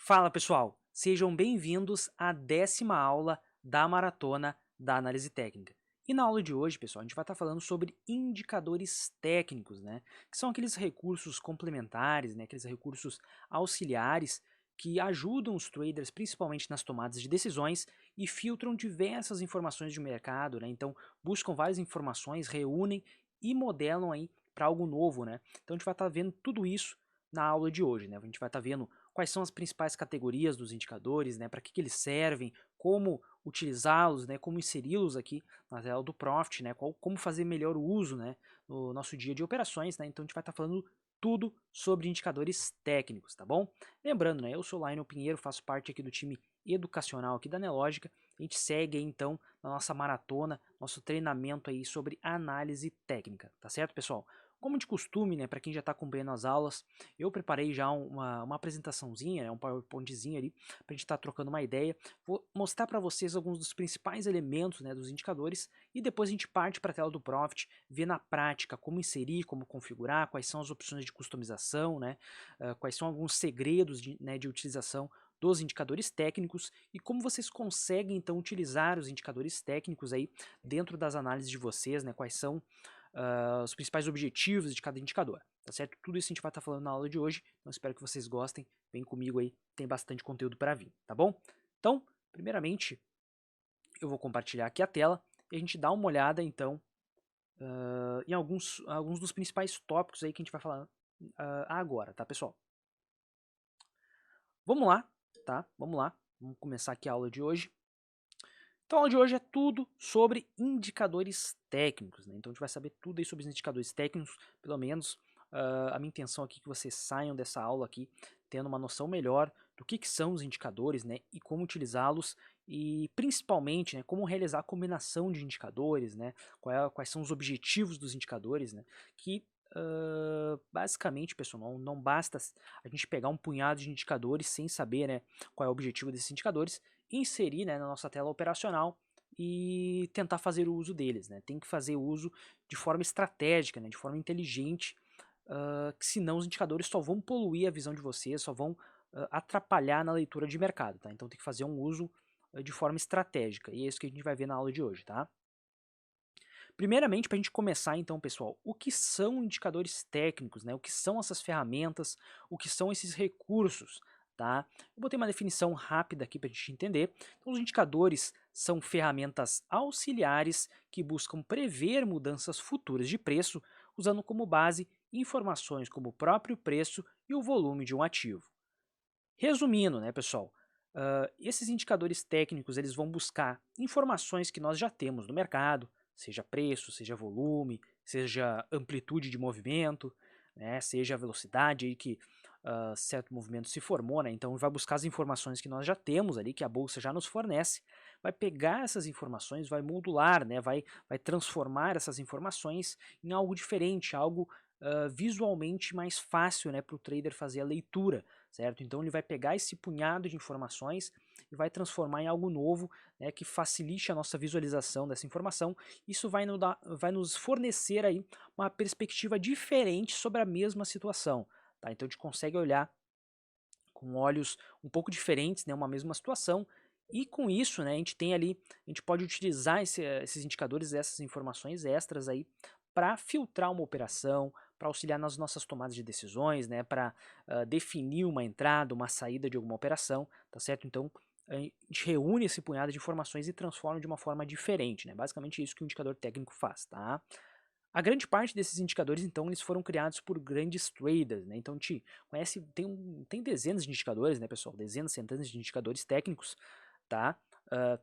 Fala pessoal, sejam bem-vindos à 10ª aula da Maratona da Análise Técnica. E na aula de hoje, pessoal, a gente vai estar falando sobre indicadores técnicos, né? Que são aqueles recursos complementares, né? Aqueles recursos auxiliares que ajudam os traders, principalmente nas tomadas de decisões, e filtram diversas informações de mercado, né? Então, buscam várias informações, reúnem e modelam aí para algo novo, né? Então, a gente vai estar vendo tudo isso na aula de hoje, né? A gente vai estar vendo quais são as principais categorias dos indicadores, né, para que eles servem, como utilizá-los, né, como inseri-los aqui na tela do Profit, né, como fazer melhor o uso, né, no nosso dia de operações, né, então a gente vai estar falando tudo sobre indicadores técnicos, tá bom? Lembrando, né, eu sou Lionel Pinheiro, faço parte aqui do time educacional aqui da Nelogica, a gente segue aí, então na nossa maratona, nosso treinamento aí sobre análise técnica, tá certo, pessoal? Como de costume, né, para quem já está acompanhando as aulas, eu preparei já uma apresentaçãozinha, né, um PowerPointzinho ali, para a gente estar trocando uma ideia. Vou mostrar para vocês alguns dos principais elementos, né, dos indicadores e depois a gente parte para a tela do Profit, ver na prática como inserir, como configurar, quais são as opções de customização, né, quais são alguns segredos de utilização dos indicadores técnicos e como vocês conseguem então utilizar os indicadores técnicos aí dentro das análises de vocês, né, quais são os principais objetivos de cada indicador, tá certo? Tudo isso a gente vai estar falando na aula de hoje, então espero que vocês gostem, vem comigo aí, tem bastante conteúdo para vir, tá bom? Então, primeiramente, eu vou compartilhar aqui a tela e a gente dá uma olhada, então, em alguns dos principais tópicos aí que a gente vai falar agora, tá, pessoal? Vamos lá, tá? Vamos lá, vamos começar aqui a aula de hoje. Então, a aula de hoje é tudo sobre indicadores técnicos, né? Então a gente vai saber tudo aí sobre os indicadores técnicos, pelo menos a minha intenção aqui é que vocês saiam dessa aula aqui tendo uma noção melhor do que são os indicadores, né? E como utilizá-los e principalmente, né, como realizar a combinação de indicadores, né? Quais são os objetivos dos indicadores, né? Que basicamente, pessoal, não basta a gente pegar um punhado de indicadores sem saber, né, qual é o objetivo desses indicadores, inserir, né, na nossa tela operacional e tentar fazer o uso deles, né? Tem que fazer uso de forma estratégica, né, de forma inteligente, que senão os indicadores só vão poluir a visão de vocês, só vão atrapalhar na leitura de mercado, tá? Então tem que fazer um uso de forma estratégica, e é isso que a gente vai ver na aula de hoje, tá? Primeiramente, para a gente começar então, pessoal, o que são indicadores técnicos, né? O que são essas ferramentas, o que são esses recursos, tá? Eu botei uma definição rápida aqui para a gente entender. Então, os indicadores são ferramentas auxiliares que buscam prever mudanças futuras de preço, usando como base informações como o próprio preço e o volume de um ativo. Resumindo, né, pessoal, esses indicadores técnicos eles vão buscar informações que nós já temos no mercado, seja preço, seja volume, seja amplitude de movimento, né, seja a velocidade aí que certo movimento se formou, né, então vai buscar as informações que nós já temos ali, que a bolsa já nos fornece, vai pegar essas informações, vai modular, né, vai transformar essas informações em algo diferente, algo visualmente mais fácil, né, para o trader fazer a leitura, certo? Então ele vai pegar esse punhado de informações e vai transformar em algo novo, né, que facilite a nossa visualização dessa informação. Isso vai nos fornecer aí uma perspectiva diferente sobre a mesma situação, tá? Então a gente consegue olhar com olhos um pouco diferentes, né, uma mesma situação. E com isso, né, a gente tem ali, a gente pode utilizar esses indicadores, essas informações extras aí para filtrar uma operação, para auxiliar nas nossas tomadas de decisões, né, para definir uma entrada, uma saída de alguma operação, tá certo? Então a gente reúne esse punhado de informações e transforma de uma forma diferente, né? Basicamente isso que o indicador técnico faz, tá? A grande parte desses indicadores, então, eles foram criados por grandes traders, né? Então, a gente conhece, tem dezenas de indicadores, né, pessoal? Dezenas, centenas de indicadores técnicos, tá?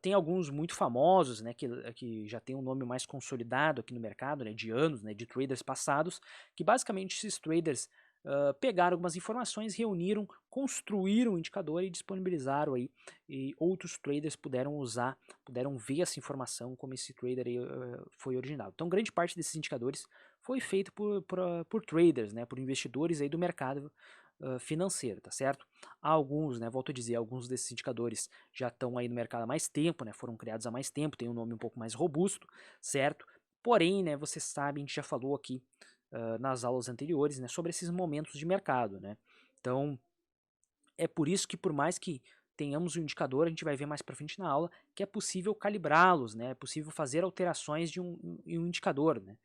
Tem alguns muito famosos, né, que já tem um nome mais consolidado aqui no mercado, né, de anos, né, de traders passados, que basicamente esses traders pegaram algumas informações, reuniram, construíram um indicador e disponibilizaram aí, e outros traders puderam usar, puderam ver essa informação como esse trader aí, foi originado. Então, grande parte desses indicadores foi feito por traders, né, por investidores aí do mercado financeiro, tá certo? Alguns, né, volto a dizer, alguns desses indicadores já estão aí no mercado há mais tempo, né, foram criados há mais tempo, tem um nome um pouco mais robusto, certo? Porém, né, você sabe, a gente já falou aqui nas aulas anteriores, né, sobre esses momentos de mercado, né? Então, é por isso que por mais que tenhamos um indicador, a gente vai ver mais para frente na aula, que é possível calibrá-los, né? É possível fazer alterações em um indicador, né?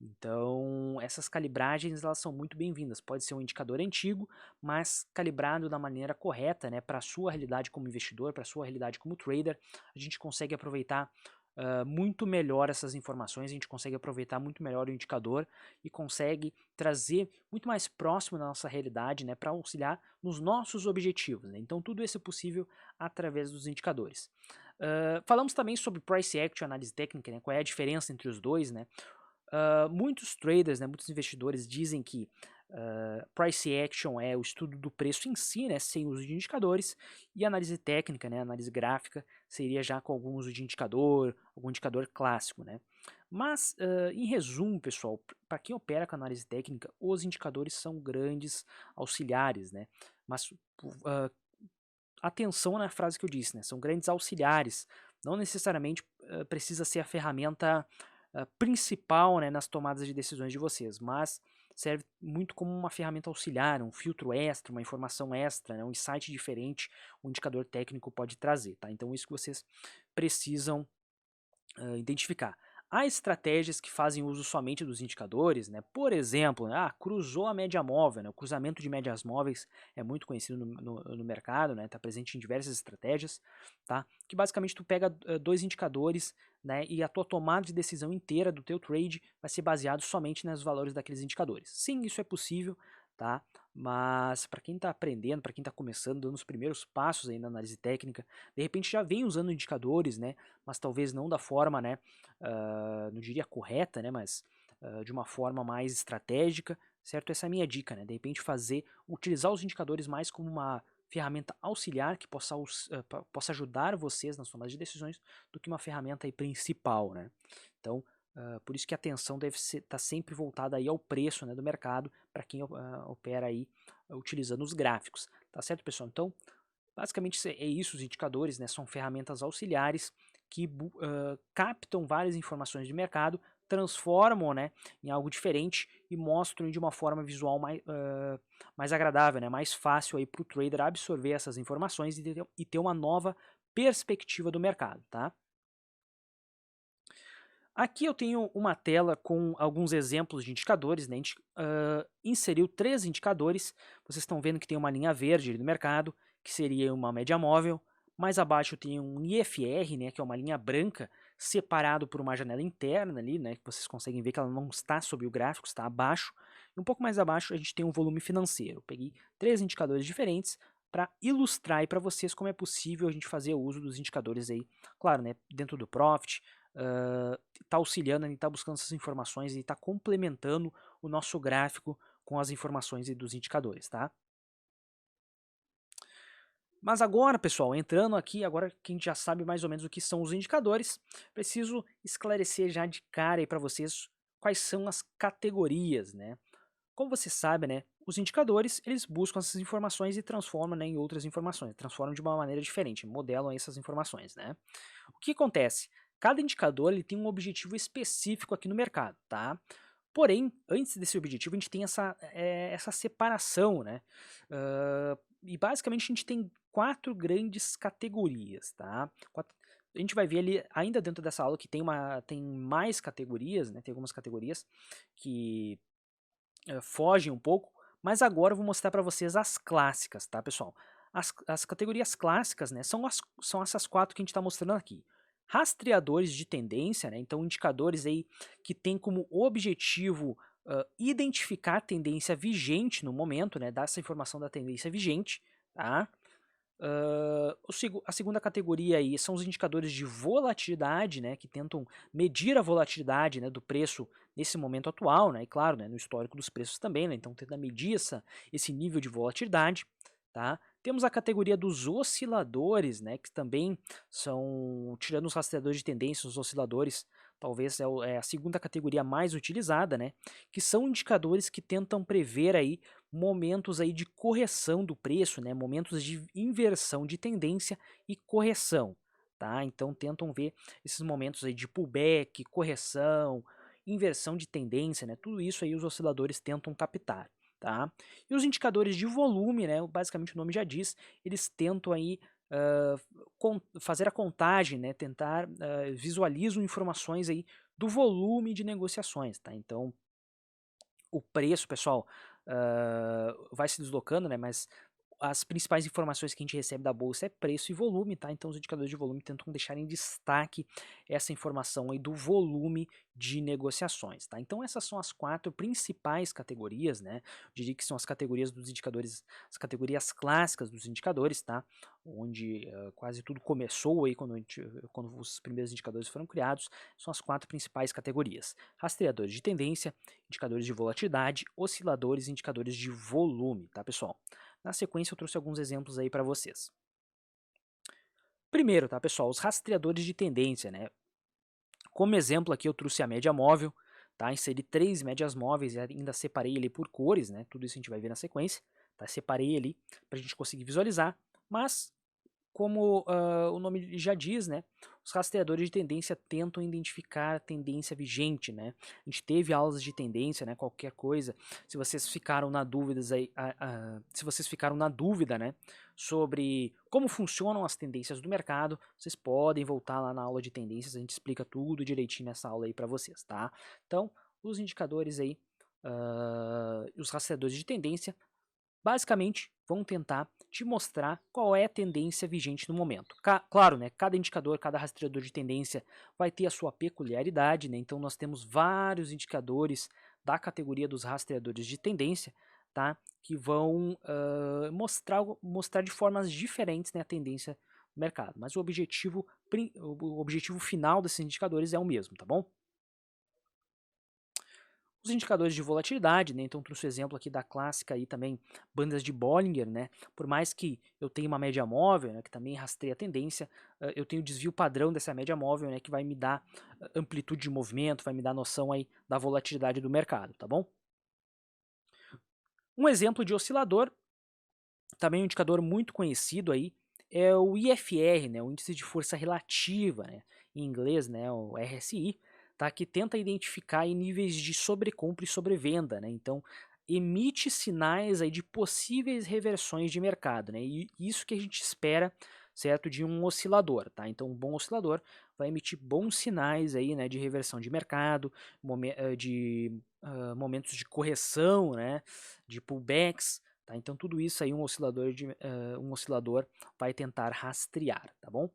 Então, essas calibragens elas são muito bem-vindas. Pode ser um indicador antigo, mas calibrado da maneira correta, né, para a sua realidade como investidor, para a sua realidade como trader, a gente consegue aproveitar muito melhor essas informações, a gente consegue aproveitar muito melhor o indicador e consegue trazer muito mais próximo da nossa realidade, né, para auxiliar nos nossos objetivos, né? Então, tudo isso é possível através dos indicadores. Falamos também sobre Price Action, análise técnica, né, qual é a diferença entre os dois, né? Muitos traders, né, muitos investidores dizem que price action é o estudo do preço em si, né, sem uso de indicadores, e análise técnica, né, análise gráfica, seria já com algum uso de indicador, algum indicador clássico, né. Mas, em resumo, pessoal, para quem opera com análise técnica, os indicadores são grandes auxiliares, né, mas atenção na frase que eu disse, né, são grandes auxiliares, não necessariamente precisa ser a ferramenta principal, né, nas tomadas de decisões de vocês, mas serve muito como uma ferramenta auxiliar, um filtro extra, uma informação extra, né, um insight diferente, um indicador técnico pode trazer, tá? Então isso que vocês precisam identificar. Há estratégias que fazem uso somente dos indicadores, né? Por exemplo, cruzou a média móvel, né? O cruzamento de médias móveis é muito conhecido no mercado, né? Está presente em diversas estratégias, tá? Que basicamente tu pega dois indicadores, né? E a tua tomada de decisão inteira do teu trade vai ser baseado somente nos valores daqueles indicadores. Sim, isso é possível, tá? Mas para quem está aprendendo, para quem está começando, dando os primeiros passos aí na análise técnica, de repente já vem usando indicadores, né? Mas talvez não da forma, né? Não diria correta, né? Mas de uma forma mais estratégica, certo? Essa é a minha dica, né? De repente utilizar os indicadores mais como uma ferramenta auxiliar que possa ajudar vocês nas tomadas de decisões do que uma ferramenta aí principal, né? Então, por isso que a atenção deve estar sempre voltada aí ao preço, né, do mercado para quem opera aí utilizando os gráficos, tá certo, pessoal? Então, basicamente é isso, os indicadores, né, são ferramentas auxiliares que captam várias informações de mercado, transformam, né, em algo diferente e mostram de uma forma visual mais agradável, né, mais fácil para o trader absorver essas informações e ter uma nova perspectiva do mercado, tá? Aqui eu tenho uma tela com alguns exemplos de indicadores, né? A gente inseriu 3 indicadores, vocês estão vendo que tem uma linha verde ali no mercado, que seria uma média móvel, mais abaixo tem um IFR, né, que é uma linha branca, separado por uma janela interna ali, né, que vocês conseguem ver que ela não está sobre o gráfico, está abaixo, e um pouco mais abaixo a gente tem um volume financeiro. Eu peguei 3 indicadores diferentes para ilustrar para vocês como é possível a gente fazer o uso dos indicadores aí, claro, né, dentro do Profit, está auxiliando, a gente está buscando essas informações e está complementando o nosso gráfico com as informações dos indicadores, tá? Mas agora, pessoal, entrando aqui, agora que a gente já sabe mais ou menos o que são os indicadores, preciso esclarecer já de cara aí para vocês quais são as categorias, né? Como você sabe, né, os indicadores, eles buscam essas informações e transformam, né, em outras informações, transformam de uma maneira diferente, modelam essas informações, né? O que acontece? Cada indicador ele tem um objetivo específico aqui no mercado, tá? Porém, antes desse objetivo, a gente tem essa separação, né? E basicamente a gente tem 4 grandes categorias, tá? A gente vai ver ali, ainda dentro dessa aula, que tem mais categorias, né? Tem algumas categorias que fogem um pouco, mas agora eu vou mostrar para vocês as clássicas, tá, pessoal? As categorias clássicas, né, são essas 4 que a gente está mostrando aqui. Rastreadores de tendência, né, então indicadores aí que tem como objetivo identificar a tendência vigente no momento, né, dar essa informação da tendência vigente, tá? A segunda categoria aí são os indicadores de volatilidade, né, que tentam medir a volatilidade, né, do preço nesse momento atual, né, e claro, né, no histórico dos preços também, né, então tenta medir esse nível de volatilidade, tá? Temos a categoria dos osciladores, né, que também são, tirando os rastreadores de tendência, os osciladores talvez é a segunda categoria mais utilizada, né, que são indicadores que tentam prever aí momentos aí de correção do preço, né, momentos de inversão de tendência e correção, tá? Então tentam ver esses momentos aí de pullback, correção, inversão de tendência, né? Tudo isso aí os osciladores tentam captar, tá? E os indicadores de volume, né, basicamente o nome já diz, eles tentam aí fazer a contagem, né, tentar visualizam informações aí do volume de negociações, tá? Então, o preço, pessoal, vai se deslocando, né, mas as principais informações que a gente recebe da bolsa é preço e volume, tá? Então os indicadores de volume tentam deixar em destaque essa informação aí do volume de negociações, tá? Então essas são as 4 principais categorias, né? Eu diria que são as categorias dos indicadores, as categorias clássicas dos indicadores, tá? Onde quase tudo começou aí quando os primeiros indicadores foram criados, são as 4 principais categorias: rastreadores de tendência, indicadores de volatilidade, osciladores e indicadores de volume, tá, pessoal? Na sequência eu trouxe alguns exemplos aí para vocês. Primeiro, tá, pessoal, os rastreadores de tendência, né? Como exemplo aqui eu trouxe a média móvel, tá? Inseri 3 médias móveis e ainda separei ele por cores, né? Tudo isso a gente vai ver na sequência, tá? Separei ali para a gente conseguir visualizar, mas como o nome já diz, né, os rastreadores de tendência tentam identificar a tendência vigente, né? A gente teve aulas de tendência, né? Qualquer coisa. Se vocês ficaram na dúvida aí, se vocês ficaram na dúvida, né, sobre como funcionam as tendências do mercado, vocês podem voltar lá na aula de tendências. A gente explica tudo direitinho nessa aula aí para vocês, tá? Então, os indicadores aí, os rastreadores de tendência basicamente vão tentar te mostrar qual é a tendência vigente no momento. Claro, né, cada indicador, cada rastreador de tendência vai ter a sua peculiaridade, né? Então nós temos vários indicadores da categoria dos rastreadores de tendência, tá? Que vão mostrar de formas diferentes, né, a tendência do mercado. Mas o objetivo final desses indicadores é o mesmo, tá bom? Os indicadores de volatilidade, né? Então trouxe o exemplo aqui da clássica aí também, bandas de Bollinger, né? Por mais que eu tenha uma média móvel, né, que também rastreia a tendência, eu tenho o desvio padrão dessa média móvel, né, que vai me dar amplitude de movimento, vai me dar noção aí da volatilidade do mercado, tá bom? Um exemplo de oscilador, também um indicador muito conhecido aí, é o IFR, né, o índice de força relativa, né, em inglês, né, o RSI, tá, que tenta identificar aí níveis de sobrecompra e sobrevenda, né, então emite sinais aí de possíveis reversões de mercado, né, e isso que a gente espera, certo, de um oscilador, tá? Então um bom oscilador vai emitir bons sinais aí, né, de reversão de mercado, momentos de correção, né, de pullbacks. Tá? Então tudo isso aí um oscilador vai tentar rastrear, tá bom?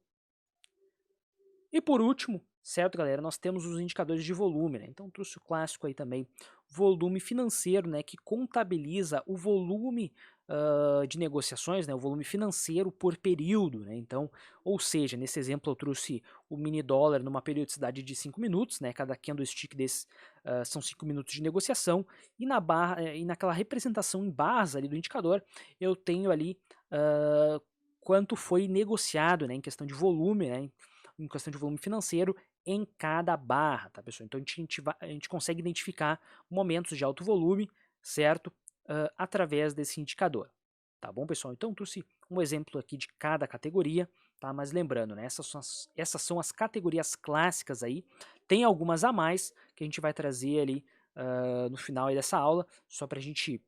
E por último, certo, galera, nós temos os indicadores de volume, né? Então trouxe o clássico aí também, volume financeiro, né, que contabiliza o volume de negociações, né, o volume financeiro por período, né? Então, ou seja, nesse exemplo eu trouxe o mini dólar numa periodicidade de 5 minutos, né? Cada candlestick desses são 5 minutos de negociação, e na barra e naquela representação em barras ali do indicador, eu tenho ali quanto foi negociado, né, em questão de volume, né, em questão de volume financeiro em cada barra, tá, pessoal? Então a gente consegue identificar momentos de alto volume, certo? Através desse indicador, tá bom, pessoal? Então trouxe um exemplo aqui de cada categoria, tá? Mas lembrando, né, essas são as categorias clássicas aí. Tem algumas a mais que a gente vai trazer ali no final aí dessa aula, só para a gente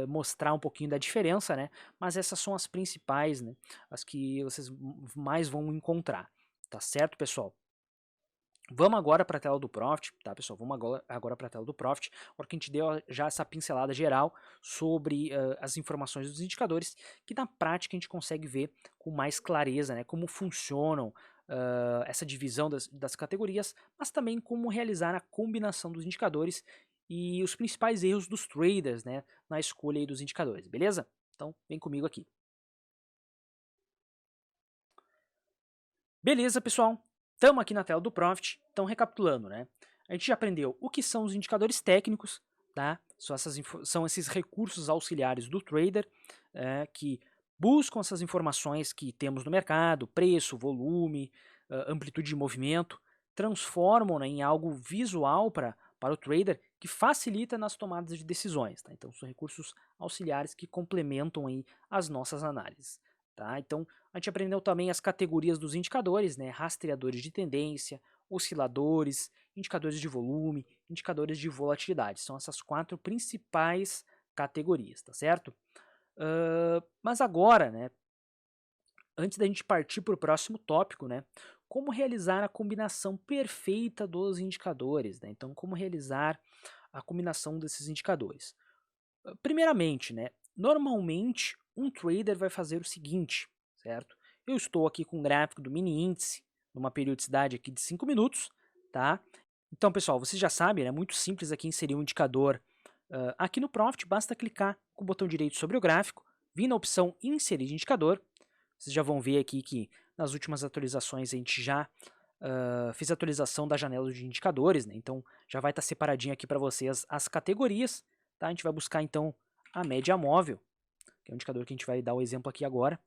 mostrar um pouquinho da diferença, né? Mas essas são as principais, né? As que vocês mais vão encontrar. Tá certo, pessoal? Vamos agora para a tela do Profit, tá, pessoal? Vamos agora para a tela do Profit, agora que a gente deu já essa pincelada geral sobre as informações dos indicadores, que na prática a gente consegue ver com mais clareza, né, como funcionam essa divisão das categorias, mas também como realizar a combinação dos indicadores e os principais erros dos traders, né, na escolha aí dos indicadores, beleza? Então, vem comigo aqui. Beleza, pessoal? Estamos aqui na tela do Profit. Então, recapitulando, né? A gente já aprendeu o que são os indicadores técnicos, tá? São esses recursos auxiliares do trader que buscam essas informações que temos no mercado, preço, volume, amplitude de movimento, transformam, né, em algo visual para o trader que facilita nas tomadas de decisões. Tá? Então, são recursos auxiliares que complementam aí as nossas análises. Tá? Então, a gente aprendeu também as categorias dos indicadores, né? Rastreadores de tendência, osciladores, indicadores de volume, indicadores de volatilidade. São essas 4 principais categorias, tá certo? Mas agora, né, antes da gente partir para o próximo tópico, né, como realizar a combinação perfeita dos indicadores, né? Então, como realizar a combinação desses indicadores? Primeiramente, né, normalmente um trader vai fazer o seguinte, certo? Eu estou aqui com um gráfico do mini índice, numa periodicidade aqui de 5 minutos, tá? Então, pessoal, vocês já sabem, é muito simples aqui inserir um indicador aqui no Profit, basta clicar com o botão direito sobre o gráfico, vir na opção inserir indicador. Vocês já vão ver aqui que nas últimas atualizações a gente já fez a atualização da janela de indicadores, né? Então já vai estar separadinho aqui para vocês as categorias, tá? A gente vai buscar então a média móvel, que é o indicador que a gente vai dar o exemplo aqui agora.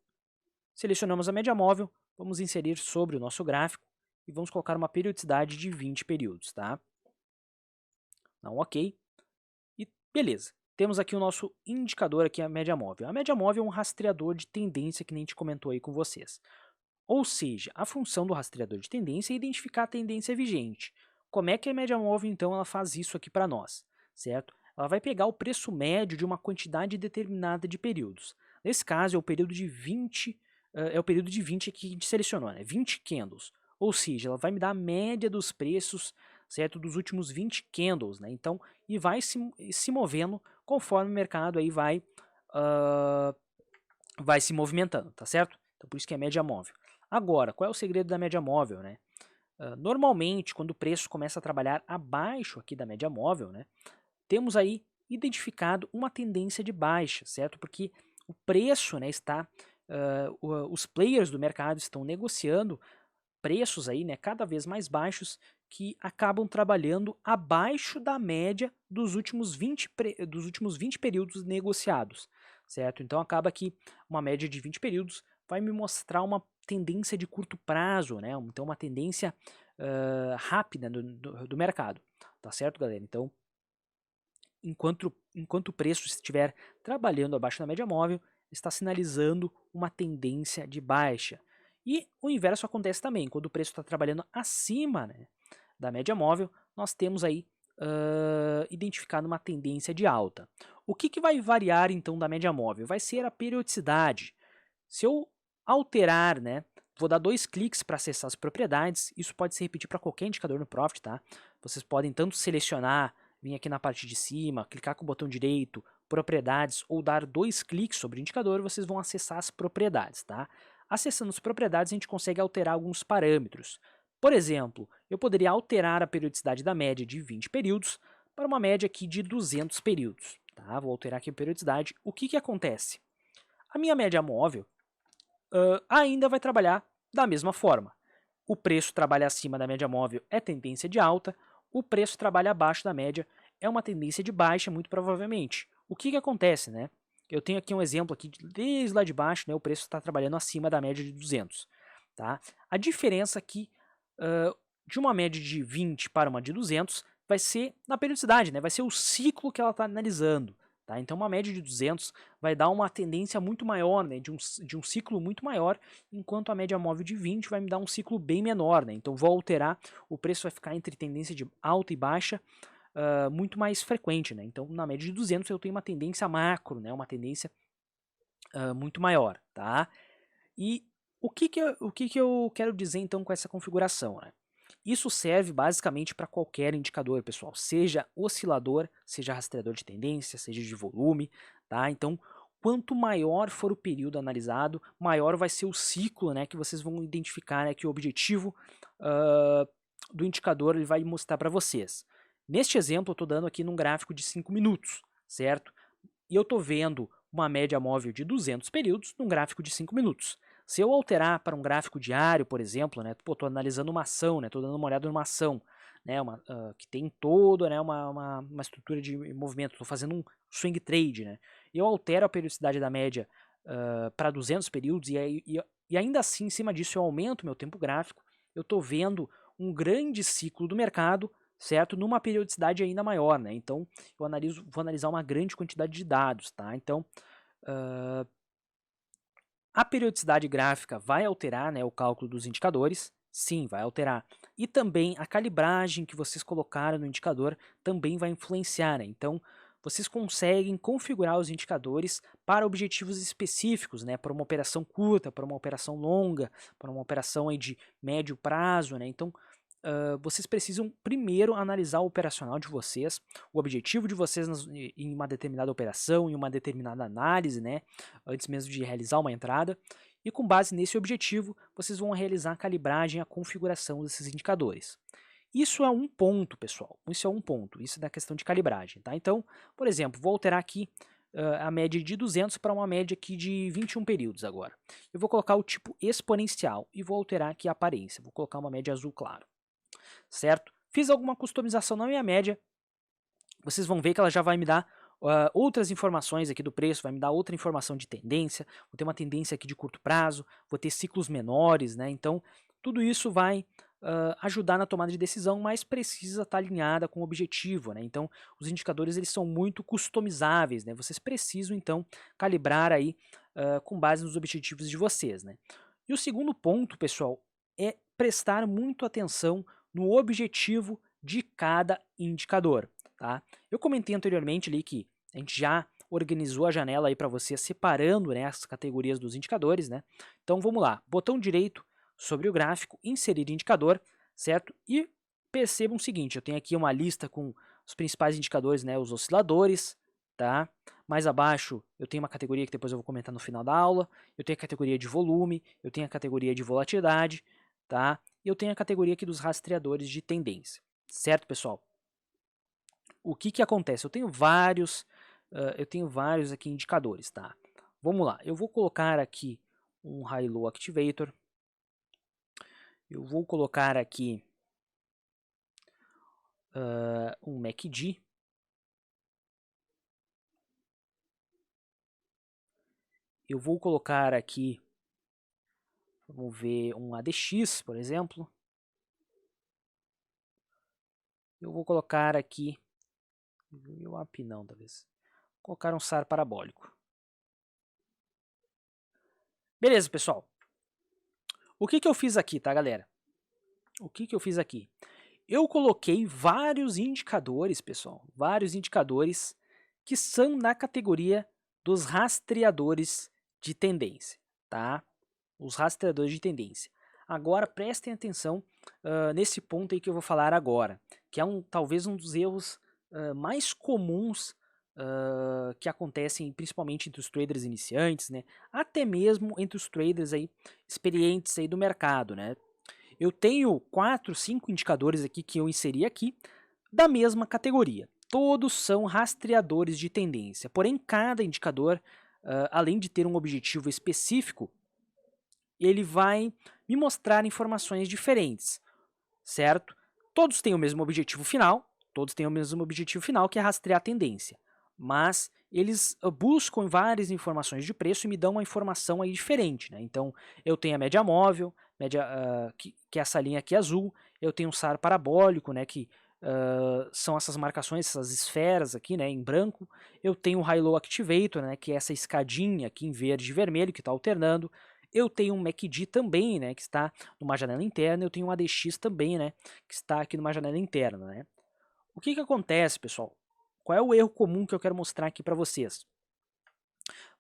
Selecionamos a média móvel, vamos inserir sobre o nosso gráfico e vamos colocar uma periodicidade de 20 períodos, tá? Então, ok. E beleza. Temos aqui o nosso indicador, aqui a média móvel. A média móvel é um rastreador de tendência que nem a gente comentou aí com vocês. Ou seja, a função do rastreador de tendência é identificar a tendência vigente. Como é que a média móvel, então, ela faz isso aqui para nós, certo? Ela vai pegar o preço médio de uma quantidade determinada de períodos. Nesse caso, é o período de 20, é o período de 20 que a gente selecionou, né? 20 candles. Ou seja, ela vai me dar a média dos preços, certo? Dos últimos 20 candles, né? Então, e vai se movendo conforme o mercado aí vai se movimentando, tá certo? Então, por isso que é média móvel. Agora, qual é o segredo da média móvel, né? Normalmente, quando o preço começa a trabalhar abaixo aqui da média móvel, né, temos aí identificado uma tendência de baixa, certo? Porque o preço, né, os players do mercado estão negociando preços aí, né, cada vez mais baixos que acabam trabalhando abaixo da média dos últimos 20 períodos negociados, certo? Então acaba que uma média de 20 períodos vai me mostrar uma tendência de curto prazo, né? Então uma tendência rápida do mercado, tá certo, galera? Então, enquanto o preço estiver trabalhando abaixo da média móvel, está sinalizando uma tendência de baixa. E o inverso acontece também, quando o preço está trabalhando acima, né, da média móvel, nós temos aí identificado uma tendência de alta. O que vai variar então da média móvel? Vai ser a periodicidade. Se eu alterar, né, vou dar 2 cliques para acessar as propriedades, isso pode se repetir para qualquer indicador no Profit, tá? Vocês podem tanto selecionar, vir aqui na parte de cima, clicar com o botão direito, propriedades, ou dar 2 cliques sobre o indicador, vocês vão acessar as propriedades, tá? Acessando as propriedades, a gente consegue alterar alguns parâmetros. Por exemplo, eu poderia alterar a periodicidade da média de 20 períodos para uma média aqui de 200 períodos, tá? Vou alterar aqui a periodicidade. O que acontece? A minha média móvel ainda vai trabalhar da mesma forma. O preço trabalha acima da média móvel é tendência de alta, o preço trabalha abaixo da média é uma tendência de baixa, muito provavelmente. O que acontece, né? Eu tenho aqui um exemplo aqui desde lá de baixo, né? O preço está trabalhando acima da média de 200, tá? A diferença aqui de uma média de 20 para uma de 200 vai ser na periodicidade, né? Vai ser o ciclo que ela está analisando. Tá? Então, uma média de 200 vai dar uma tendência muito maior, né, de um ciclo muito maior, enquanto a média móvel de 20 vai me dar um ciclo bem menor. Né? Então, vou alterar, o preço vai ficar entre tendência de alta e baixa muito mais frequente. Né? Então, na média de 200 eu tenho uma tendência macro, né, uma tendência muito maior. Tá? E o que eu quero dizer então com essa configuração? Né? Isso serve basicamente para qualquer indicador, pessoal, seja oscilador, seja rastreador de tendência, seja de volume, tá? Então, quanto maior for o período analisado, maior vai ser o ciclo, né, que vocês vão identificar, né, que o objetivo do indicador ele vai mostrar para vocês. Neste exemplo, eu estou dando aqui num gráfico de 5 minutos, certo? E eu estou vendo uma média móvel de 200 períodos num gráfico de 5 minutos. Se eu alterar para um gráfico diário, por exemplo, né, estou analisando uma ação, estou dando uma olhada numa ação, né, que tem toda, né, uma estrutura de movimento, estou fazendo um swing trade, né, eu altero a periodicidade da média para 200 períodos e ainda assim, em cima disso, eu aumento meu tempo gráfico, eu estou vendo um grande ciclo do mercado, certo? Numa periodicidade ainda maior, né? Então, vou analisar uma grande quantidade de dados, tá? Então, a periodicidade gráfica vai alterar, né, o cálculo dos indicadores? Sim, vai alterar. E também a calibragem que vocês colocaram no indicador também vai influenciar, né? Então, vocês conseguem configurar os indicadores para objetivos específicos, né? Para uma operação curta, para uma operação longa, para uma operação aí de médio prazo, né? Então, vocês precisam primeiro analisar o operacional de vocês, o objetivo de vocês em uma determinada operação, em uma determinada análise, né? Antes mesmo de realizar uma entrada. E com base nesse objetivo, vocês vão realizar a calibragem e a configuração desses indicadores. Isso é um ponto, pessoal. Isso é um ponto. Isso é da questão de calibragem, tá? Então, por exemplo, vou alterar aqui a média de 200 para uma média aqui de 21 períodos agora. Eu vou colocar o tipo exponencial e vou alterar aqui a aparência. Vou colocar uma média azul claro, certo? Fiz alguma customização na minha média. Vocês vão ver que ela já vai me dar outras informações aqui do preço, vai me dar outra informação de tendência. Vou ter uma tendência aqui de curto prazo, vou ter ciclos menores, né? Então, tudo isso vai ajudar na tomada de decisão, mas precisa estar alinhada com o objetivo, né? Então, os indicadores eles são muito customizáveis, né? Vocês precisam então calibrar aí com base nos objetivos de vocês, né? E o segundo ponto, pessoal, é prestar muito atenção no objetivo de cada indicador, tá? Eu comentei anteriormente ali que a gente já organizou a janela aí para você separando, né, as categorias dos indicadores, né? Então vamos lá, botão direito sobre o gráfico, inserir indicador, certo? E percebam o seguinte, eu tenho aqui uma lista com os principais indicadores, né, os osciladores, tá? Mais abaixo eu tenho uma categoria que depois eu vou comentar no final da aula, eu tenho a categoria de volume, eu tenho a categoria de volatilidade, tá? E eu tenho a categoria aqui dos rastreadores de tendência, certo, pessoal? O que que acontece? Eu tenho vários aqui indicadores, tá? Vamos lá, eu vou colocar aqui um High-Low Activator, eu vou colocar aqui um MACD, eu vou colocar aqui, vamos ver, um ADX, por exemplo. Eu vou colocar aqui, o AP não, talvez. Vou colocar um SAR parabólico. Beleza, pessoal. O que que eu fiz aqui, tá, galera? O que que eu fiz aqui? Eu coloquei vários indicadores, pessoal, vários indicadores que são da categoria dos rastreadores de tendência, tá? Os rastreadores de tendência. Agora prestem atenção nesse ponto aí que eu vou falar agora, que é talvez um dos erros mais comuns que acontecem principalmente entre os traders iniciantes, né? Até mesmo entre os traders aí experientes aí do mercado, né? Eu tenho 4, 5 indicadores aqui que eu inseri aqui da mesma categoria. Todos são rastreadores de tendência, porém cada indicador, além de ter um objetivo específico, ele vai me mostrar informações diferentes, certo? Todos têm o mesmo objetivo final, que é rastrear a tendência, mas eles buscam várias informações de preço e me dão uma informação aí diferente, né? Então, eu tenho a média móvel, que é essa linha aqui azul, eu tenho um SAR parabólico, né, que são essas marcações, essas esferas aqui, né, em branco. Eu tenho o High-Low Activator, né, que é essa escadinha aqui em verde e vermelho que está alternando. Eu tenho um MACD também, né, que está numa janela interna. Eu tenho um ADX também, né, que está aqui numa janela interna, né. O que que acontece, pessoal? Qual é o erro comum que eu quero mostrar aqui para vocês?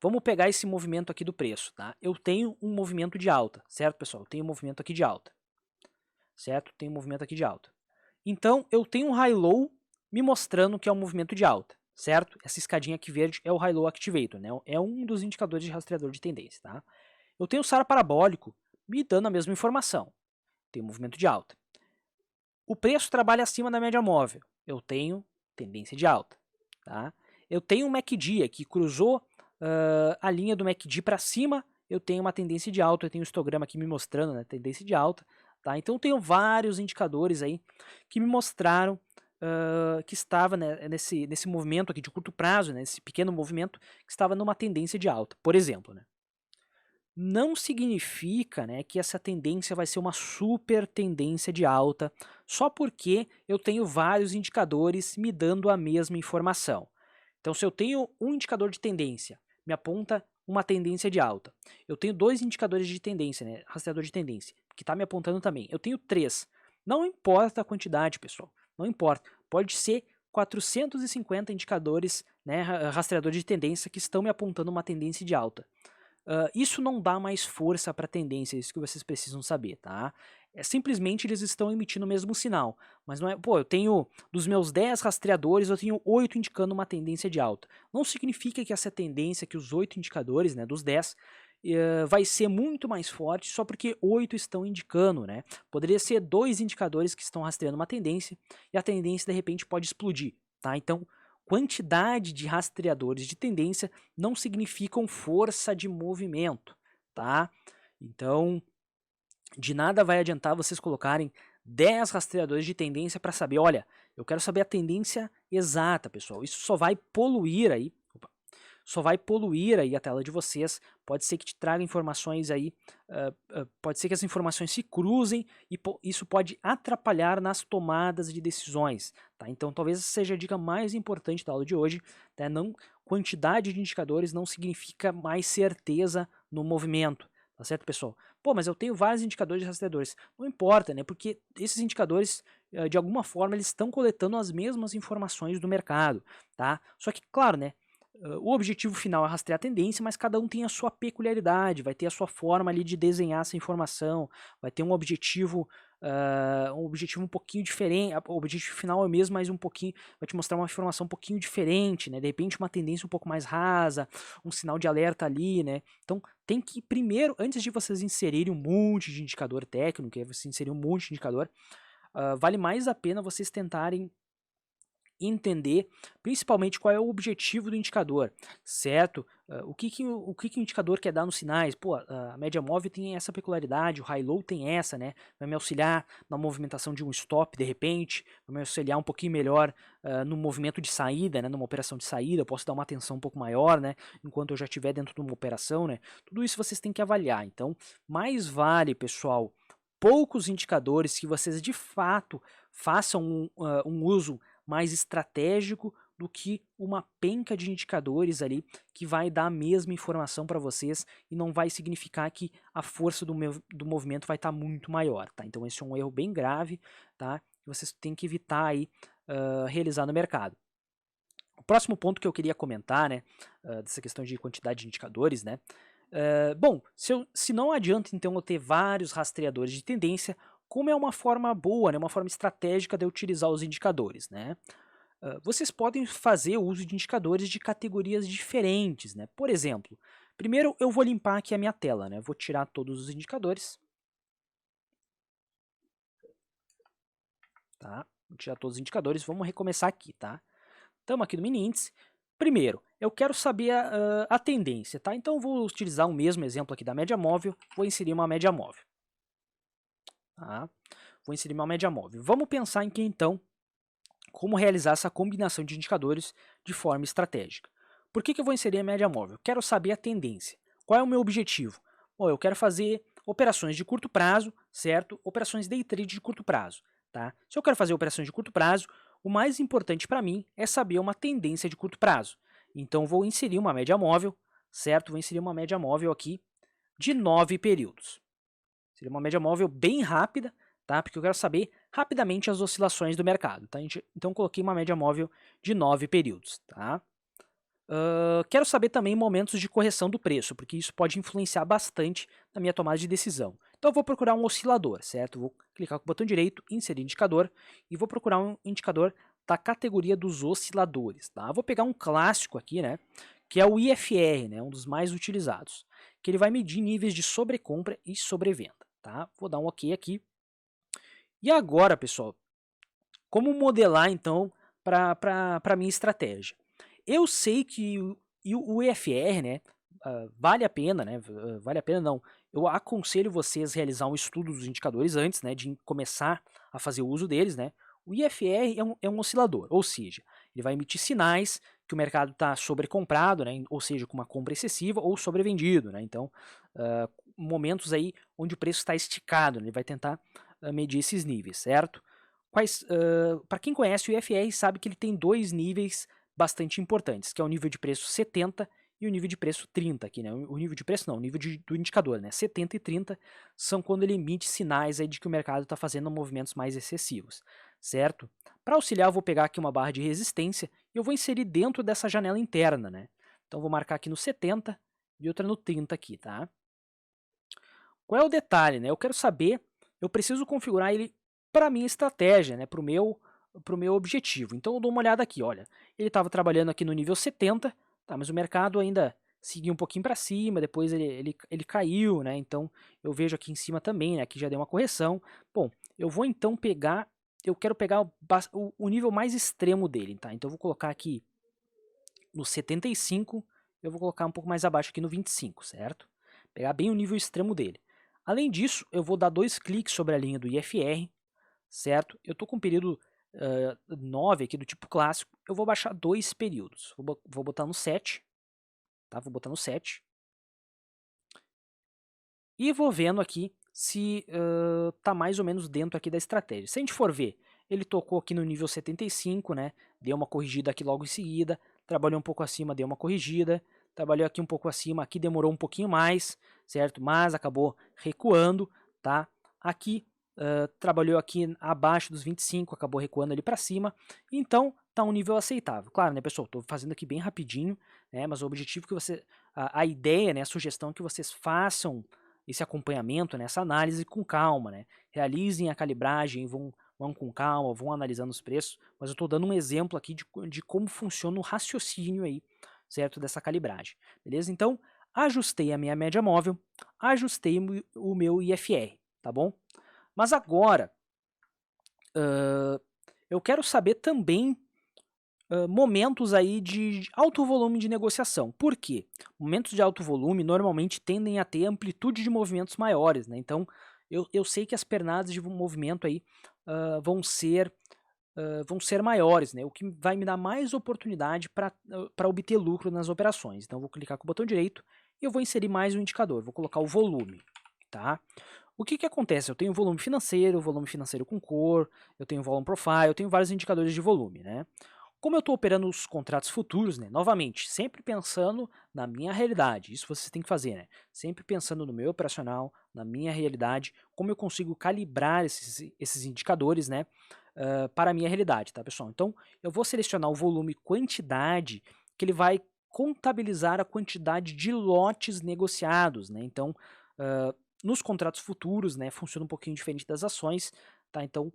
Vamos pegar esse movimento aqui do preço, tá? Eu tenho um movimento de alta, certo, pessoal? Eu tenho um movimento aqui de alta, certo? Tem um movimento aqui de alta. Então, eu tenho um high-low me mostrando que é um movimento de alta, certo? Essa escadinha aqui verde é o High-Low Activator, né? É um dos indicadores de rastreador de tendência, tá? Eu tenho o SAR parabólico me dando a mesma informação. Tem um movimento de alta. O preço trabalha acima da média móvel. Eu tenho tendência de alta, tá? Eu tenho um MACD que cruzou a linha do MACD para cima, eu tenho uma tendência de alta, eu tenho um histograma aqui me mostrando, né, tendência de alta, tá? Então eu tenho vários indicadores aí que me mostraram que estava, né, nesse movimento aqui de curto prazo, né, nesse pequeno movimento que estava numa tendência de alta, por exemplo, né? Não significa, né, que essa tendência vai ser uma super tendência de alta só porque eu tenho vários indicadores me dando a mesma informação. Então, se eu tenho um indicador de tendência, me aponta uma tendência de alta. Eu tenho 2 indicadores de tendência, né, rastreador de tendência, que está me apontando também. Eu tenho 3. Não importa a quantidade, pessoal. Não importa. Pode ser 450 indicadores, né, rastreadores de tendência que estão me apontando uma tendência de alta. Isso não dá mais força para a tendência, é isso que vocês precisam saber, tá? Simplesmente eles estão emitindo o mesmo sinal, mas não é, pô, eu tenho, dos meus 10 rastreadores, eu tenho 8 indicando uma tendência de alta. Não significa que essa tendência, que os 8 indicadores, né, dos 10, vai ser muito mais forte só porque 8 estão indicando, né? Poderia ser 2 indicadores que estão rastreando uma tendência e a tendência de repente pode explodir, tá? Então, quantidade de rastreadores de tendência não significam força de movimento, tá? Então, de nada vai adiantar vocês colocarem 10 rastreadores de tendência para saber, olha, eu quero saber a tendência exata, pessoal. Isso só vai poluir aí, a tela de vocês. Pode ser que te traga informações aí, pode ser que as informações se cruzem e isso pode atrapalhar nas tomadas de decisões, tá? Então talvez essa seja a dica mais importante da aula de hoje, tá? Não, quantidade de indicadores não significa mais certeza no movimento, tá certo, pessoal? Pô, mas eu tenho vários indicadores de rastreadores. Não importa, né? Porque esses indicadores, de alguma forma, eles estão coletando as mesmas informações do mercado, tá? Só que, claro, né? O objetivo final é rastrear a tendência, mas cada um tem a sua peculiaridade, vai ter a sua forma ali de desenhar essa informação, vai ter um objetivo um pouquinho diferente, o objetivo final é o mesmo, mas um pouquinho, vai te mostrar uma informação um pouquinho diferente, né? De repente uma tendência um pouco mais rasa, um sinal de alerta ali, né? Então tem que primeiro, antes de vocês inserirem um monte de indicador técnico, aí você inserir um monte de indicador, vale mais a pena vocês tentarem entender principalmente qual é o objetivo do indicador, certo? O que o indicador quer dar nos sinais? Pô, a média móvel tem essa peculiaridade, o high-low tem essa, né? Vai me auxiliar na movimentação de um stop de repente, vai me auxiliar um pouquinho melhor no movimento de saída, né? Numa operação de saída, eu posso dar uma atenção um pouco maior, né? Enquanto eu já estiver dentro de uma operação, né? Tudo isso vocês têm que avaliar. Então, mais vale, pessoal, poucos indicadores que vocês de fato façam um uso mais estratégico do que uma penca de indicadores ali que vai dar a mesma informação para vocês e não vai significar que a força do movimento vai estar muito maior, tá? Então esse é um erro bem grave, tá? Que vocês têm que evitar aí realizar no mercado. O próximo ponto que eu queria comentar, né, dessa questão de quantidade de indicadores, né? Bom, se não adianta então eu ter vários rastreadores de tendência, como é uma forma boa, né, uma forma estratégica de eu utilizar os indicadores, né? Vocês podem fazer uso de indicadores de categorias diferentes, né? Por exemplo, primeiro eu vou limpar aqui a minha tela, né? Vou tirar todos os indicadores. Tá? Vou tirar todos os indicadores, vamos recomeçar aqui, tá? Estamos aqui no mini índice. Primeiro, eu quero saber a tendência, tá? Então eu vou utilizar o mesmo exemplo aqui da média móvel, vou inserir uma média móvel. Tá? Vou inserir uma média móvel. Vamos pensar em que então, como realizar essa combinação de indicadores de forma estratégica. Por que eu vou inserir a média móvel? Quero saber a tendência. Qual é o meu objetivo? Bom, eu quero fazer operações de curto prazo, certo? Operações day trade de curto prazo, tá? Se eu quero fazer operações de curto prazo, o mais importante para mim é saber uma tendência de curto prazo. Então vou inserir uma média móvel, certo? Vou inserir uma média móvel aqui de 9 períodos. Seria uma média móvel bem rápida, tá? Porque eu quero saber rapidamente as oscilações do mercado, tá? Então coloquei uma média móvel de 9 períodos, tá? Quero saber também momentos de correção do preço, porque isso pode influenciar bastante na minha tomada de decisão. Então eu vou procurar um oscilador, certo? Vou clicar com o botão direito, inserir indicador, e vou procurar um indicador da categoria dos osciladores, tá? Vou pegar um clássico aqui, né? Que é o IFR, né? Um dos mais utilizados, que ele vai medir níveis de sobrecompra e sobrevenda, tá? Vou dar um OK aqui. E agora, pessoal, como modelar então para a minha estratégia? Eu sei que o IFR, né, vale a pena, né, vale a pena não, eu aconselho vocês a realizar um estudo dos indicadores antes, né, de começar a fazer uso deles, né. O IFR é um oscilador, ou seja, ele vai emitir sinais que o mercado está sobrecomprado, né, ou seja, com uma compra excessiva ou sobrevendido, né, então momentos aí onde o preço está esticado, né, ele vai tentar medir esses níveis, certo? Para quem conhece o IFR sabe que ele tem dois níveis bastante importantes, que é o nível de preço 70 e o nível de preço 30 aqui, né? O nível de preço não, o nível do indicador, né? 70 e 30 são quando ele emite sinais aí de que o mercado está fazendo movimentos mais excessivos, certo? Para auxiliar, eu vou pegar aqui uma barra de resistência e eu vou inserir dentro dessa janela interna, né? Então vou marcar aqui no 70 e outra no 30 aqui, tá? Qual é o detalhe, né? Eu quero saber, eu preciso configurar ele para a minha estratégia, né? Para o meu objetivo. Então eu dou uma olhada aqui, olha, ele estava trabalhando aqui no nível 70, tá? Mas o mercado ainda seguiu um pouquinho para cima, depois ele caiu, né? Então eu vejo aqui em cima também, né? Aqui já deu uma correção. Bom, eu vou então pegar, eu quero pegar o nível mais extremo dele, tá? Então eu vou colocar aqui no 75, eu vou colocar um pouco mais abaixo aqui no 25, certo? Pegar bem o nível extremo dele. Além disso, eu vou dar 2 cliques sobre a linha do IFR, certo? Eu estou com o período 9 aqui do tipo clássico, eu vou baixar 2 períodos. Vou botar no 7, tá? Vou botar no 7. E vou vendo aqui se tá mais ou menos dentro aqui da estratégia. Se a gente for ver, ele tocou aqui no nível 75, né? Deu uma corrigida aqui logo em seguida, trabalhou um pouco acima, deu uma corrigida, trabalhou aqui um pouco acima, aqui demorou um pouquinho mais, certo? Mas acabou recuando, tá? Aqui trabalhou aqui abaixo dos 25, acabou recuando ali para cima, então tá um nível aceitável. Claro, né, pessoal, tô fazendo aqui bem rapidinho, né? Mas o objetivo que a ideia, né, a sugestão é que vocês façam esse acompanhamento, né, essa análise com calma, né? Realizem a calibragem, vão com calma, vão analisando os preços, mas eu estou dando um exemplo aqui de como funciona o raciocínio aí, certo, dessa calibragem, beleza? Então, ajustei a minha média móvel, ajustei o meu IFR, tá bom? Mas agora, eu quero saber também momentos aí de alto volume de negociação. Por quê? Momentos de alto volume normalmente tendem a ter amplitude de movimentos maiores, né? Então, eu sei que as pernadas de movimento aí vão ser maiores, né? O que vai me dar mais oportunidade para obter lucro nas operações. Então, eu vou clicar com o botão direito e eu vou inserir mais um indicador. Vou colocar o volume, tá? O que acontece? Eu tenho volume financeiro com cor, eu tenho volume profile, eu tenho vários indicadores de volume, né? Como eu estou operando os contratos futuros, né? Novamente, sempre pensando na minha realidade. Isso você tem que fazer, né? Sempre pensando no meu operacional, na minha realidade, como eu consigo calibrar esses indicadores, né? Para a minha realidade, tá, pessoal? Então, eu vou selecionar o volume quantidade, que ele vai contabilizar a quantidade de lotes negociados, né? Então, nos contratos futuros, né, funciona um pouquinho diferente das ações, tá? Então,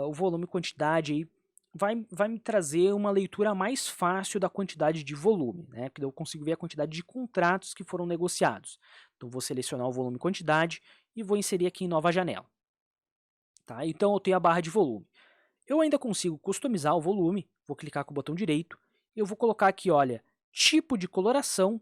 o volume quantidade aí vai me trazer uma leitura mais fácil da quantidade de volume, né? Porque eu consigo ver a quantidade de contratos que foram negociados. Então, vou selecionar o volume quantidade e vou inserir aqui em nova janela. Tá? Então, eu tenho a barra de volume. Eu ainda consigo customizar o volume, vou clicar com o botão direito, e eu vou colocar aqui, olha, tipo de coloração,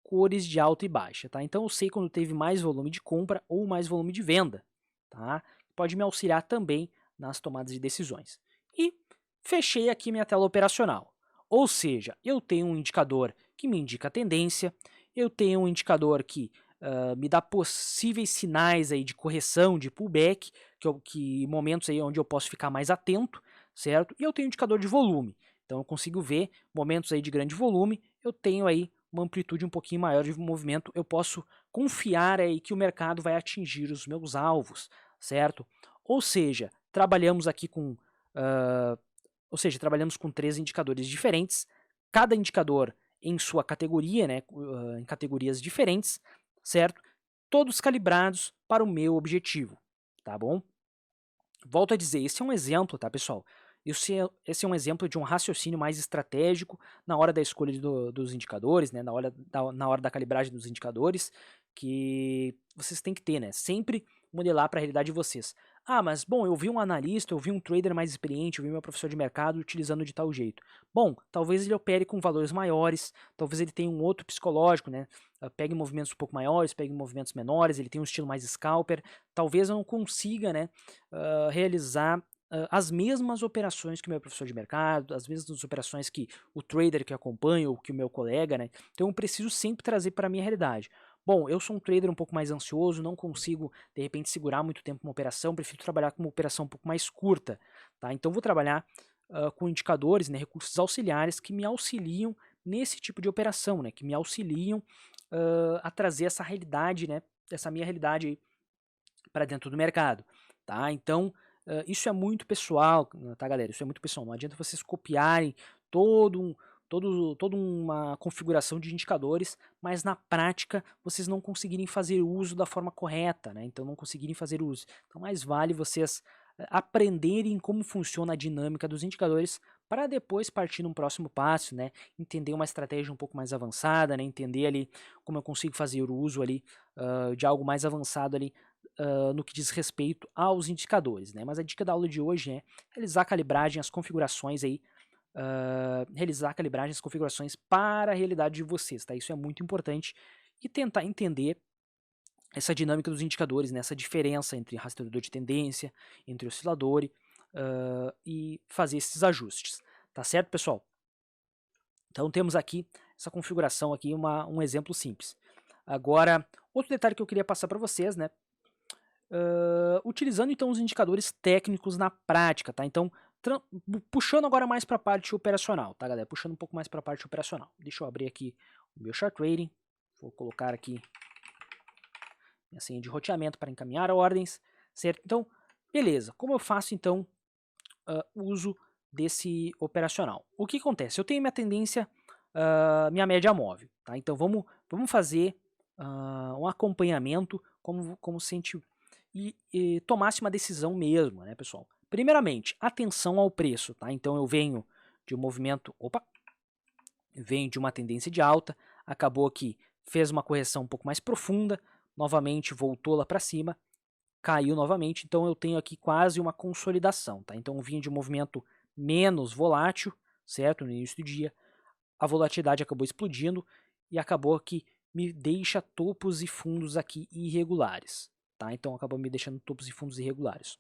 cores de alta e baixa, tá? Então eu sei quando teve mais volume de compra ou mais volume de venda, tá? Pode me auxiliar também nas tomadas de decisões. E fechei aqui minha tela operacional. Ou seja, eu tenho um indicador que me indica a tendência, eu tenho um indicador que me dá possíveis sinais aí de correção, de pullback, que momentos aí onde eu posso ficar mais atento, certo? E eu tenho um indicador de volume, então eu consigo ver momentos aí de grande volume, eu tenho aí uma amplitude um pouquinho maior de movimento, eu posso confiar aí que o mercado vai atingir os meus alvos, certo? Ou seja, trabalhamos aqui com trabalhamos com 3 indicadores diferentes, cada indicador em sua categoria, né, em categorias diferentes, certo? Todos calibrados para o meu objetivo, tá bom? Volto a dizer, esse é um exemplo, tá, pessoal? Esse é um exemplo de um raciocínio mais estratégico na hora da escolha dos indicadores, né, na hora da calibragem dos indicadores, que vocês têm que ter, né? Sempre modelar para a realidade de vocês. Ah, mas bom, eu vi um analista, eu vi um trader mais experiente, eu vi meu professor de mercado utilizando de tal jeito. Bom, talvez ele opere com valores maiores, talvez ele tenha um outro psicológico, né? Pegue movimentos um pouco maiores, pegue movimentos menores, ele tem um estilo mais scalper. Talvez eu não consiga, né, realizar as mesmas operações que o meu professor de mercado, as mesmas operações que o trader que acompanha ou que o meu colega, né? Então eu preciso sempre trazer para a minha realidade. Bom, eu sou um trader um pouco mais ansioso, não consigo, de repente, segurar muito tempo uma operação, prefiro trabalhar com uma operação um pouco mais curta, tá? Então vou trabalhar com indicadores, né, recursos auxiliares que me auxiliam nesse tipo de operação, né, que me auxiliam a trazer essa realidade, né, essa minha realidade aí para dentro do mercado, tá? Então, isso é muito pessoal, tá, galera? Isso é muito pessoal. Não adianta vocês copiarem toda uma configuração de indicadores, mas na prática vocês não conseguirem fazer uso da forma correta, né? Então, não conseguirem fazer uso. Então, mais vale vocês aprenderem como funciona a dinâmica dos indicadores para depois partir num próximo passo, né? Entender uma estratégia um pouco mais avançada, né? Entender ali como eu consigo fazer o uso ali de algo mais avançado ali no que diz respeito aos indicadores, né? Mas a dica da aula de hoje é realizar a calibragem, as configurações aí, realizar a calibragem, as configurações para a realidade de vocês, tá? Isso é muito importante e tentar entender essa dinâmica dos indicadores, né? Essa diferença entre rastreador de tendência, entre oscilador e fazer esses ajustes, tá certo, pessoal? Então temos aqui essa configuração aqui, um exemplo simples. Agora, outro detalhe que eu queria passar para vocês, né? Utilizando então os indicadores técnicos na prática, tá? Então, puxando agora mais para a parte operacional, tá, galera? Puxando um pouco mais para a parte operacional. Deixa eu abrir aqui o meu chart trading. Vou colocar aqui minha senha de roteamento para encaminhar ordens, certo? Então, beleza. Como eu faço então uso desse operacional? O que acontece? Eu tenho minha tendência, minha média móvel, tá? Então vamos fazer um acompanhamento como se a gente tomasse uma decisão mesmo, né, pessoal? Primeiramente, atenção ao preço, tá? Então eu venho de um movimento, venho de uma tendência de alta, acabou que fez uma correção um pouco mais profunda, novamente voltou lá para cima, caiu novamente, então eu tenho aqui quase uma consolidação, tá? Então eu vim de um movimento menos volátil, certo? No início do dia, a volatilidade acabou explodindo e acabou que me deixa topos e fundos aqui irregulares, tá? Então acabou me deixando topos e fundos irregulares.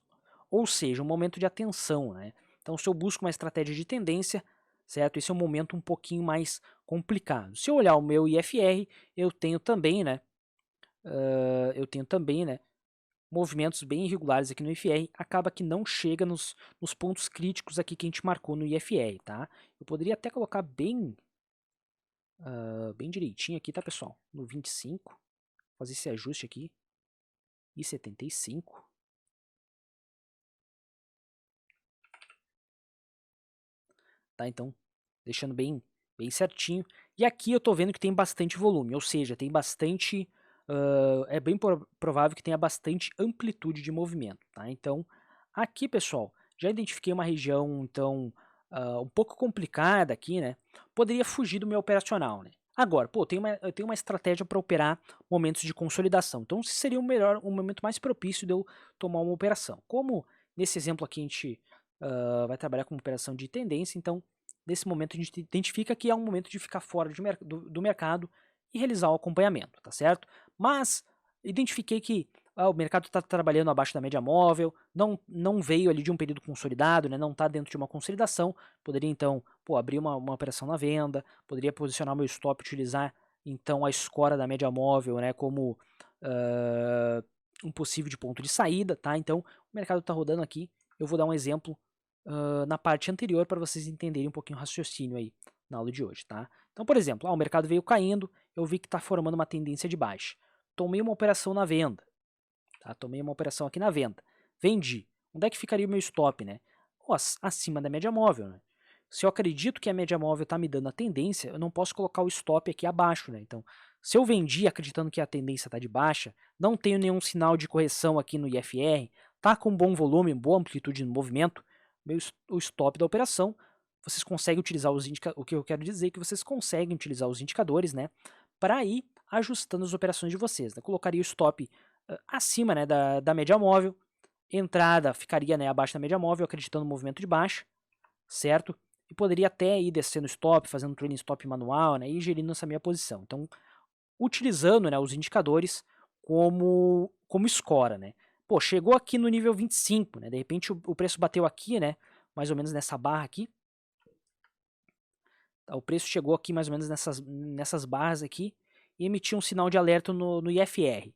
Ou seja, um momento de atenção, né? Então se eu busco uma estratégia de tendência, certo? Esse é um momento um pouquinho mais complicado. Se eu olhar o meu IFR, eu tenho também, né? Movimentos bem irregulares aqui no IFR, acaba que não chega nos pontos críticos aqui que a gente marcou no IFR, tá? Eu poderia até colocar bem direitinho aqui, tá, pessoal? No 25, fazer esse ajuste aqui, e 75. Tá, então, deixando bem certinho. E aqui eu tô vendo que tem bastante volume, ou seja, tem bastante... é bem provável que tenha bastante amplitude de movimento, tá? Então, aqui, pessoal, já identifiquei uma região, então, um pouco complicada aqui, né? Poderia fugir do meu operacional, né? Agora, pô, eu tenho uma estratégia para operar momentos de consolidação. Então, seria um momento mais propício de eu tomar uma operação. Como nesse exemplo aqui a gente vai trabalhar com uma operação de tendência, então, nesse momento a gente identifica que é um momento de ficar fora do mercado e realizar o acompanhamento, tá certo? Mas identifiquei que o mercado está trabalhando abaixo da média móvel, não veio ali de um período consolidado, né, não está dentro de uma consolidação, poderia então abrir uma operação na venda, poderia posicionar meu stop, utilizar então a escora da média móvel, né, como um possível de ponto de saída, tá? Então o mercado está rodando aqui, eu vou dar um exemplo na parte anterior para vocês entenderem um pouquinho o raciocínio aí na aula de hoje, tá? Então, por exemplo, o mercado veio caindo, eu vi que está formando uma tendência de baixa. Tomei uma operação na venda, tá? Tomei uma operação aqui na venda. Vendi. Onde é que ficaria o meu stop, né? Acima da média móvel, né? Se eu acredito que a média móvel está me dando a tendência, eu não posso colocar o stop aqui abaixo, né? Então, se eu vendi acreditando que a tendência está de baixa, não tenho nenhum sinal de correção aqui no IFR, tá com bom volume, boa amplitude no movimento, o stop da operação, vocês conseguem utilizar os indicadores, o que eu quero dizer é que vocês conseguem utilizar os indicadores, né, para ir ajustando as operações de vocês, né? Colocaria o stop acima, né, da média móvel, entrada ficaria, né, abaixo da média móvel, acreditando no movimento de baixa, certo? E poderia até ir descendo stop, fazendo trailing stop manual, né, e gerindo essa minha posição. Então, utilizando, né, os indicadores como escora, né? Pô, chegou aqui no nível 25, né? De repente o preço bateu aqui, né? Mais ou menos nessa barra aqui. O preço chegou aqui mais ou menos nessas barras aqui e emitiu um sinal de alerta no IFR.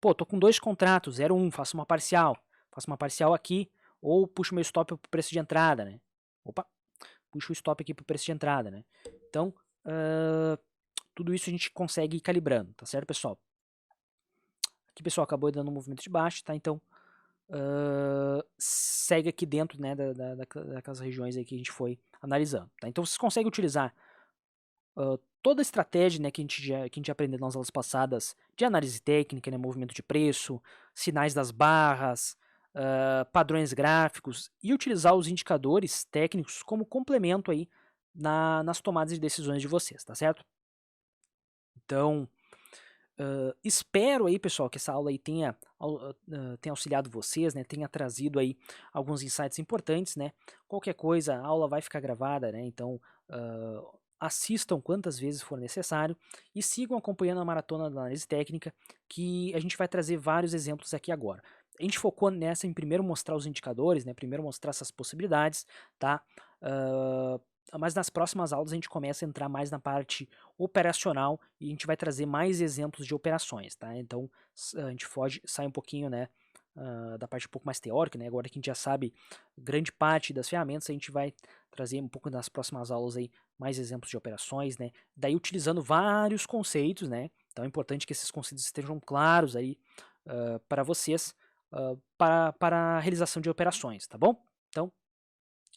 Pô, tô com dois contratos, 0,1, faço uma parcial aqui, ou puxo meu stop pro preço de entrada, né? Opa, puxo o stop aqui pro preço de entrada, né? Então, tudo isso a gente consegue ir calibrando, tá certo, pessoal? Aqui, pessoal, acabou dando um movimento de baixo, tá? Então, segue aqui dentro, né, daquelas regiões aí que a gente foi analisando, tá? Então, vocês conseguem utilizar toda a estratégia, né, que a gente aprendeu nas aulas passadas de análise técnica, né, movimento de preço, sinais das barras, padrões gráficos e utilizar os indicadores técnicos como complemento aí nas tomadas de decisões de vocês, tá certo? Então, espero aí, pessoal, que essa aula aí tenha auxiliado vocês, né, tenha trazido aí alguns insights importantes, né? Qualquer coisa, a aula vai ficar gravada, né? Então, assistam quantas vezes for necessário e sigam acompanhando a maratona da análise técnica, que a gente vai trazer vários exemplos aqui agora. A gente focou nessa em primeiro mostrar os indicadores, né? Primeiro mostrar essas possibilidades, tá? Mas nas próximas aulas a gente começa a entrar mais na parte operacional e a gente vai trazer mais exemplos de operações, tá? Então a gente sai um pouquinho, né, da parte um pouco mais teórica, né? Agora que a gente já sabe grande parte das ferramentas, a gente vai trazer um pouco nas próximas aulas aí mais exemplos de operações, né? Daí utilizando vários conceitos, né? Então é importante que esses conceitos estejam claros aí para vocês para a realização de operações, tá bom? Então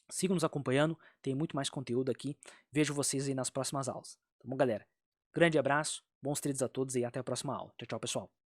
sigam nos acompanhando, tem muito mais conteúdo aqui. Vejo vocês aí nas próximas aulas. Tá bom, galera? Grande abraço, bons trades a todos e até a próxima aula. Tchau, tchau, pessoal.